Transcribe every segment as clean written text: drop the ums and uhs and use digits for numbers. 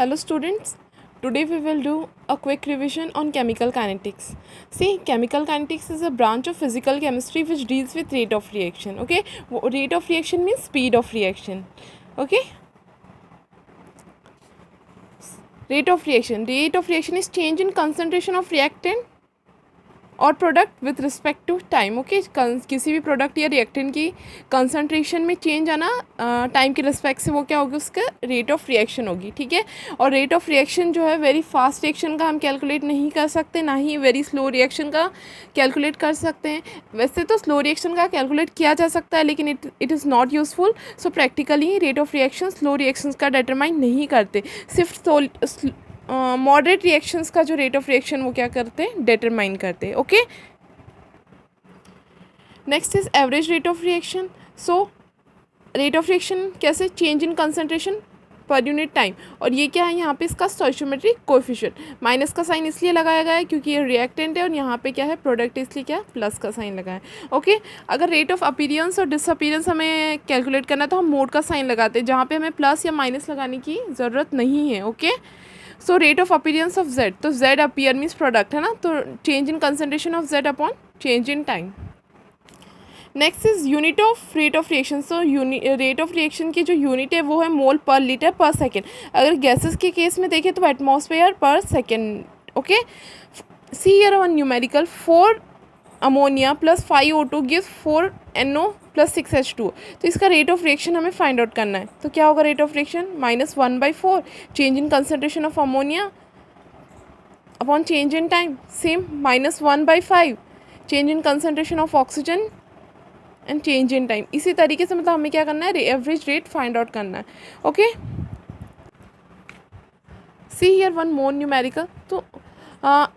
Hello students, today we will do a quick revision on chemical kinetics. See, chemical kinetics is a branch of physical chemistry which deals with rate of reaction. Okay, rate of reaction means speed of reaction. Okay, rate of reaction is change in concentration of reactant और product with respect to time. Okay, किसी भी product या reactant की concentration में change आना time के respect से वो क्या होगी, उसका रेट ऑफ रिएक्शन होगी. ठीक है, और रेट ऑफ रिएक्शन जो है वेरी फास्ट रिएक्शन का हम कैलकुलेट नहीं कर सकते, ना ही वेरी स्लो रिएक्शन का कैलकुलेट कर सकते हैं. वैसे तो स्लो रिएक्शन का कैलकुलेट किया जा सकता है लेकिन it is not useful. So practically rate of reaction slow reactions का डिटरमाइन नहीं करते, सिर्फ मॉडरेट रिएक्शंस का जो रेट ऑफ रिएक्शन वो क्या करते हैं, डिटरमाइन करते हैं. Okay, next is average rate of reaction. So rate of reaction कैसे, चेंज इन कंसंट्रेशन पर यूनिट टाइम. और ये क्या है, यहाँ पे इसका स्टोइचियोमेट्रिक कोएफिशिएंट. माइनस का साइन इसलिए लगाया गया है क्योंकि ये रिएक्टेंट है और यहाँ पे क्या है, प्रोडक्ट, इसलिए क्या प्लस का साइन लगा है. ओके, अगर रेट ऑफ अपीयरेंस और डिसअपीयरेंस हमें कैलकुलेट करना है तो हम मोड का साइन लगाते हैं, जहाँ पे हमें प्लस या माइनस लगाने की ज़रूरत नहीं है. Okay, so rate of appearance of Z, तो जेड अपीयर मीन्स प्रोडक्ट है ना, तो change in concentration of Z upon change in time. Next is unit of rate of reaction. So rate of reaction की जो unit है वो है मोल पर लीटर पर सेकेंड. अगर गैसेस के केस में देखें तो एटमॉस्फेयर पर second. Okay, see here one numerical, 4 ammonia plus 5 O2 gives 4 NO plus 6 H2. तो इसका रेट ऑफ रिएक्शन हमें फाइंड आउट करना है. तो क्या होगा rate of reaction, -1/4 change in concentration of ammonia upon change in time. Same -1/5 change in concentration of oxygen and change in time. इसी तरीके से मतलब हमें क्या करना है, एवरेज रेट फाइंड आउट करना है. Okay, see here one more numerical. तो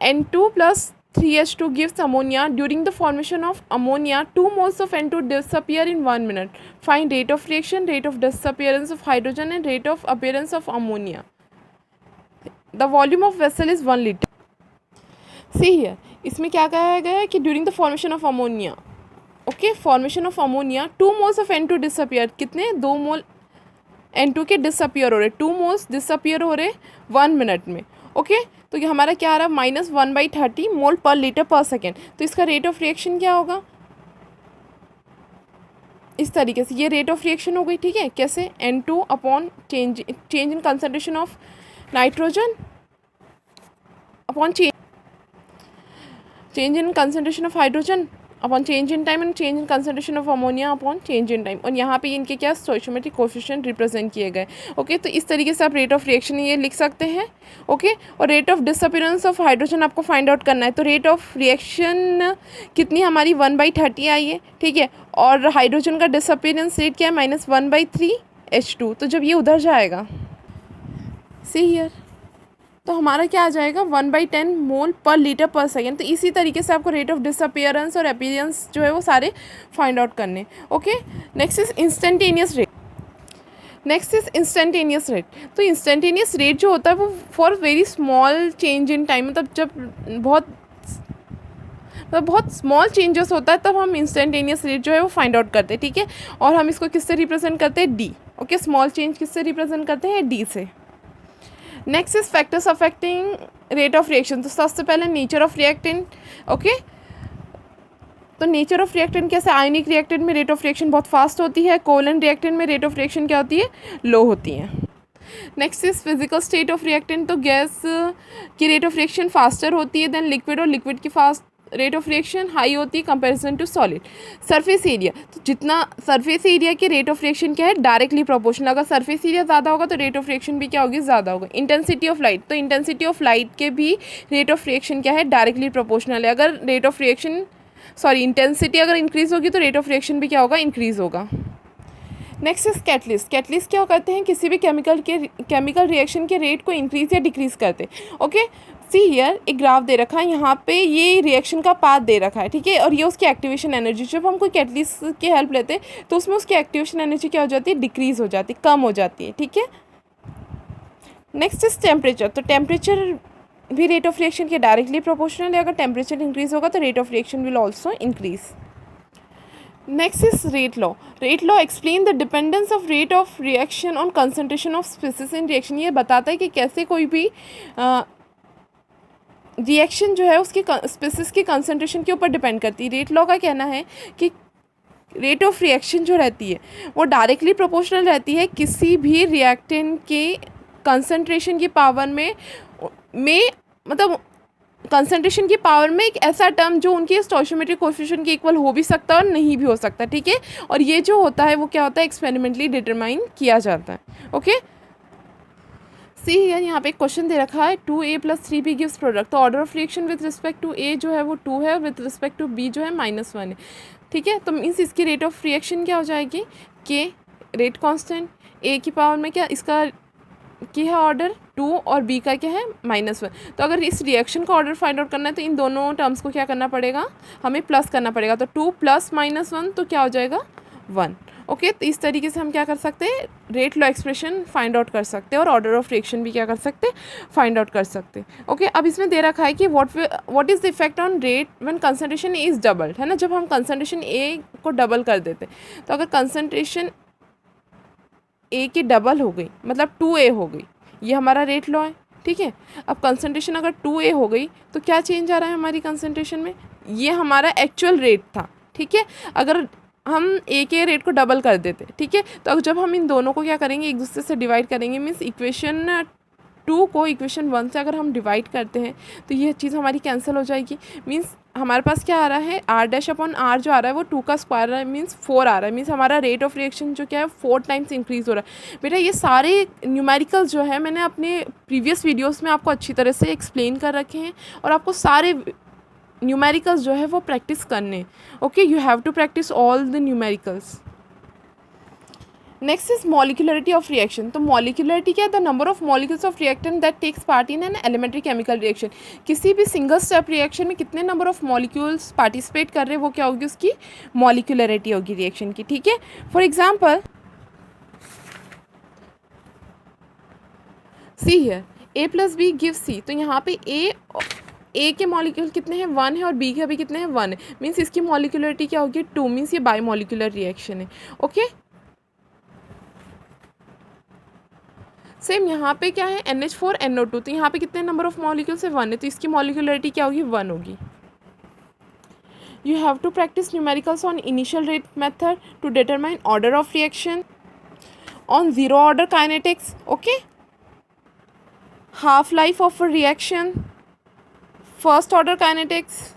N2 plus 3H2 gives ammonia. During the formation of ammonia, 2 moles of N2 disappear in 1 minute. Find rate of reaction, rate of disappearance of hydrogen and rate of appearance of ammonia. The volume of vessel is 1 liter. See here, इसमें क्या कहा गया है कि during the formation of ammonia, okay, formation of ammonia, 2 moles of N2 disappear. कितने, 2 मोल N2 के disappear हो रहे, 2 मोल्स डिसअपियर हो रहे 1 मिनट में. ओके, तो ये हमारा क्या आ रहा है, -1/30 मोल पर लीटर पर सेकेंड. तो इसका रेट ऑफ रिएक्शन क्या होगा, इस तरीके से ये रेट ऑफ रिएक्शन हो गई. ठीक है, कैसे, N2 upon change in concentration of nitrogen upon change in concentration of hydrogen upon change in time and change in concentration of ammonia upon change in time. और यहाँ पे इनके क्या स्टोइचियोमेट्रिक कोएफिशिएंट रिप्रेजेंट किए गए. ओके, तो इस तरीके से आप रेट ऑफ रिएक्शन ये लिख सकते हैं. ओके, और rate of disappearance of hydrogen आपको फाइंड आउट करना है. तो रेट ऑफ रिएक्शन कितनी हमारी 1/30 आई है. ठीक है, और हाइड्रोजन का डिसअपीयरेंस रेट क्या है, -1/3 H2. तो जब ये उधर जाएगा, सी हियर, तो हमारा क्या आ जाएगा, 1/10 मोल पर लीटर पर सेकेंड. तो इसी तरीके से आपको रेट ऑफ डिसअपीयरेंस और अपीयरेंस जो है वो सारे फाइंड आउट करने. Okay, next is instantaneous rate. तो इंस्टेंटेनियस रेट जो होता है वो for very small change in time, मतलब जब बहुत स्मॉल चेंजेस होता है तब हम इंस्टेंटेनियस रेट जो है वो फाइंड आउट करते हैं. ठीक है, और हम इसको किससे रिप्रेजेंट करते हैं, डी. ओके, स्मॉल चेंज किससे रिप्रेजेंट करते हैं, डी से. Next is factors affecting rate of reaction. तो सबसे पहले नेचर ऑफ रिएक्टेंट. ओके, तो नेचर ऑफ रिएक्टेंट कैसे, आयनिक रिएक्टेंट में रेट ऑफ रिएक्शन बहुत फास्ट होती है, कोवलेंट रिएक्टेंट में रेट ऑफ रिएक्शन क्या होती है, लो होती है. Next is physical state of reactant. तो गैस की रेट ऑफ रिएक्शन फास्टर होती है देन लिक्विड, और लिक्विड की fast rate of reaction high होती है comparison to solid. Surface area, तो जितना सरफेस एरिया के रेट ऑफ रिएक्शन क्या है, डायरेक्टली प्रोपोर्शनल. अगर सरफेस एरिया ज़्यादा होगा तो रेट ऑफ रिएक्शन भी क्या होगी, ज़्यादा होगा. इंटेंसिटी ऑफ लाइट, तो इंटेंसिटी ऑफ लाइट के भी रेट ऑफ रिएक्शन क्या है, डायरेक्टली प्रोपोर्शनल है. अगर रेट ऑफ रिएक्शन इंटेंसिटी अगर इंक्रीज़ होगी तो रेट ऑफ रिएक्शन भी क्या होगा, इंक्रीज़ होगा. Next is catalyst. कैटलिस्ट क्या करते हैं, किसी भी केमिकल रिएक्शन के रेट को इंक्रीज़ या डिक्रीज़ करते हैं. ओके, सी हियर एक ग्राफ दे रखा है, यहाँ पे ये रिएक्शन का पाथ दे रखा है. ठीक है, और ये उसकी एक्टिवेशन एनर्जी. जब हम कोई कैटलिस्ट की हेल्प लेते हैं तो उसमें उसकी एक्टिवेशन एनर्जी क्या हो जाती है, डिक्रीज़ हो जाती है, कम हो जाती है. ठीक है, नेक्स्ट इज टेम्परेचर. तो टेम्परेचर भी रेट ऑफ रिएक्शन के डायरेक्टली प्रोपोर्शनल है. अगर टेम्परेचर इंक्रीज़ होगा तो rate of reaction will also increase. Next is rate law. Rate law explain the dependence of rate of reaction on concentration of species in reaction. ये बताता है कि कैसे कोई भी रिएक्शन जो है उसकी स्पीसीज की कंसंट्रेशन के ऊपर डिपेंड करती है. रेट लॉ का कहना है कि रेट ऑफ रिएक्शन जो रहती है वो डायरेक्टली प्रोपोर्शनल रहती है किसी भी रिएक्टेंट के कंसंट्रेशन की पावर में मतलब कंसंट्रेशन की पावर में एक ऐसा टर्म जो उनके स्टोइचियोमेट्रिक कोएफिशिएंट के इक्वल हो भी सकता है और नहीं भी हो सकता. ठीक है, और ये जो होता है वो क्या होता है, एक्सपेरिमेंटली डिटरमाइन किया जाता है. ओके, सी यहाँ पे एक क्वेश्चन दे रखा है 2a + 3b गिव्स प्रोडक्ट. तो order of reaction with respect to a जो है वो 2 है और विद रिस्पेक्ट टू b जो है -1 है. ठीक है, तो मीन्स इसकी रेट ऑफ रिएक्शन क्या हो जाएगी, k रेट कांस्टेंट, a की पावर में क्या इसका की है ऑर्डर 2 और b का क्या है -1. तो अगर इस रिएक्शन का ऑर्डर फाइंड आउट करना है तो इन दोनों टर्म्स को क्या करना पड़ेगा, हमें प्लस करना पड़ेगा. तो 2 + -1 तो क्या हो जाएगा 1. ओके, तो इस तरीके से हम क्या कर सकते हैं, rate law expression find out कर सकते हैं और ऑर्डर ऑफ रिएक्शन भी क्या कर सकते हैं, फाइंड आउट कर सकते हैं. ओके, अब इसमें दे रखा है कि what is the effect on rate when concentration is doubled, है ना. जब हम कंसंट्रेशन ए को डबल कर देते तो अगर कंसंट्रेशन ए की डबल हो गई मतलब 2a हो गई, ये हमारा रेट लॉ है. ठीक है, अब कंसंट्रेशन अगर 2a हो गई तो क्या चेंज आ रहा है हमारी कंसंट्रेशन में, ये हमारा एक्चुअल रेट था. ठीक है, अगर हम ए के रेट को डबल कर देते, ठीक है, तो जब हम इन दोनों को क्या करेंगे, एक दूसरे से डिवाइड करेंगे, मीन्स इक्वेशन 2 को इक्वेशन 1 से अगर हम डिवाइड करते हैं तो ये चीज़ हमारी कैंसिल हो जाएगी. मीन्स हमारे पास क्या आ रहा है, r' जो आ रहा है वो 2 का स्क्वायर आ रहा है, मीन्स 4 आ रहा है. मीन्स हमारा रेट ऑफ रिएक्शन जो क्या है 4 टाइम्स इंक्रीज़ हो रहा है. बेटा ये सारे न्यूमेरिकल्स जो है मैंने अपने प्रीवियस वीडियोस में आपको अच्छी तरह से एक्सप्लेन कर रखे हैं और आपको सारे न्यूमेरिकल्स जो है वो प्रैक्टिस करने. Okay, you have to practice all the numericals. Next is molecularity of reaction. तो मॉलिक्यूलरिटी क्या है, the number of molecules of reactant that takes part in an elementary chemical reaction. किसी भी सिंगल स्टेप रिएक्शन में कितने number of molecules participate कर रहे हैं वो क्या होगी, उसकी मॉलिक्यूलरिटी होगी रिएक्शन की. ठीक है, for example see here a + b give c. तो यहाँ पे ए के मॉलिक्यूल कितने हैं 1 है और बी के भी कितने हैं 1 है. मीन्स इसकी मॉलिक्यूलरिटी क्या होगी 2. मीन्स ये बाई मॉलिक्यूलर रिएक्शन है. ओके, सेम यहाँ पे क्या है NH4NO2. तो यहाँ पे कितने नंबर ऑफ मॉलिक्यूल्स है 1 है, तो इसकी मॉलिक्यूलरिटी क्या होगी 1 होगी. You have to practice numericals on initial rate method to determine order of reaction, on zero order kinetics. Okay, half life of a reaction, first order kinetics.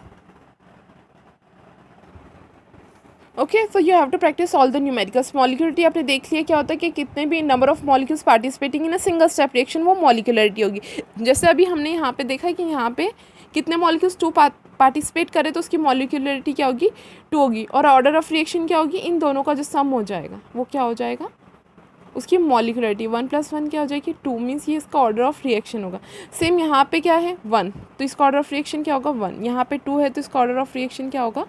Okay, so you have to practice all the numericals. Molecularity आपने देख लिया क्या होता है कि कितने भी number of molecules participating in a single step reaction, वो मॉलिक्यूलरिटी होगी. जैसे अभी हमने यहाँ पे देखा कि यहाँ पे कितने मॉलिक्यूल्स 2 पार्टिसिपेट करें तो उसकी मॉलिक्यूलरिटी क्या होगी 2 होगी. और ऑर्डर ऑफ रिएक्शन क्या होगी, इन दोनों का जो सम हो जाएगा वो क्या हो जाएगा, उसकी मॉलिक्यूलरिटी 1 + 1 क्या हो जाएगी 2. मीन्स ये इसका ऑर्डर ऑफ रिएक्शन होगा. सेम यहाँ पे क्या है 1, तो इसका ऑर्डर ऑफ रिएक्शन क्या होगा 1. यहाँ पे 2 है तो इसका ऑर्डर ऑफ रिएक्शन क्या होगा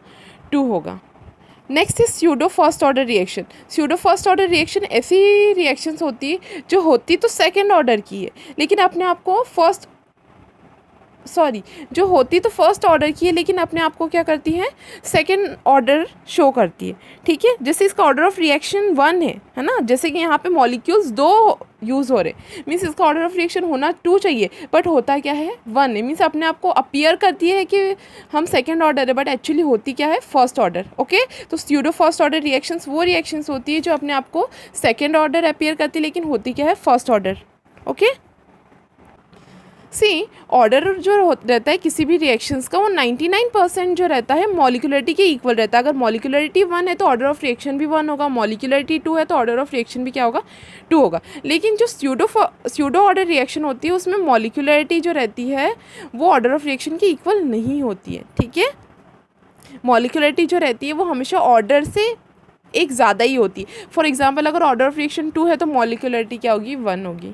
2 होगा. Next is pseudo first order reaction. Pseudo first order reaction ऐसी रिएक्शंस होती है जो होती तो सेकेंड ऑर्डर की है लेकिन अपने आप को जो होती तो फर्स्ट ऑर्डर की है लेकिन अपने आप को क्या करती है सेकेंड ऑर्डर शो करती है. ठीक है, जैसे इसका ऑर्डर ऑफ रिएक्शन 1 है ना, जैसे कि यहाँ पे मॉलिक्यूल्स 2 यूज़ हो रहे, मीन्स इसका ऑर्डर ऑफ रिएक्शन होना 2 चाहिए बट होता क्या है 1 है. मीन्स अपने आप को अपीयर करती है कि हम सेकेंड ऑर्डर है बट एक्चुअली होती क्या है फर्स्ट ऑर्डर. ओके, तो स्यूडो फर्स्ट ऑर्डर रिएक्शंस वो रिएक्शंस होती है जो अपने आप को सेकेंड ऑर्डर अपीयर करती है लेकिन होती क्या है फर्स्ट ऑर्डर. ओके, सी ऑर्डर जो रहता है किसी भी रिएक्शंस का वो 99% जो रहता है मॉलिक्यूलरिटी के इक्वल रहता है. अगर मॉलिक्यूलरिटी 1 है तो ऑर्डर ऑफ रिएक्शन भी 1 होगा, मॉलिक्यूलरिटी 2 है तो ऑर्डर ऑफ रिएक्शन भी क्या होगा 2 होगा. लेकिन जो स्यूडो ऑर्डर रिएक्शन होती है उसमें मॉलिक्यूलरिटी जो रहती है वो ऑर्डर ऑफ रिएक्शन की इक्वल नहीं होती है. ठीक है, मॉलिक्यूलरिटी जो रहती है वो हमेशा ऑर्डर से एक ज़्यादा ही होती है. फॉर एग्जाम्पल अगर ऑर्डर ऑफ रिएक्शन 2 है तो मॉलिक्यूलरिटी क्या होगी 1 होगी.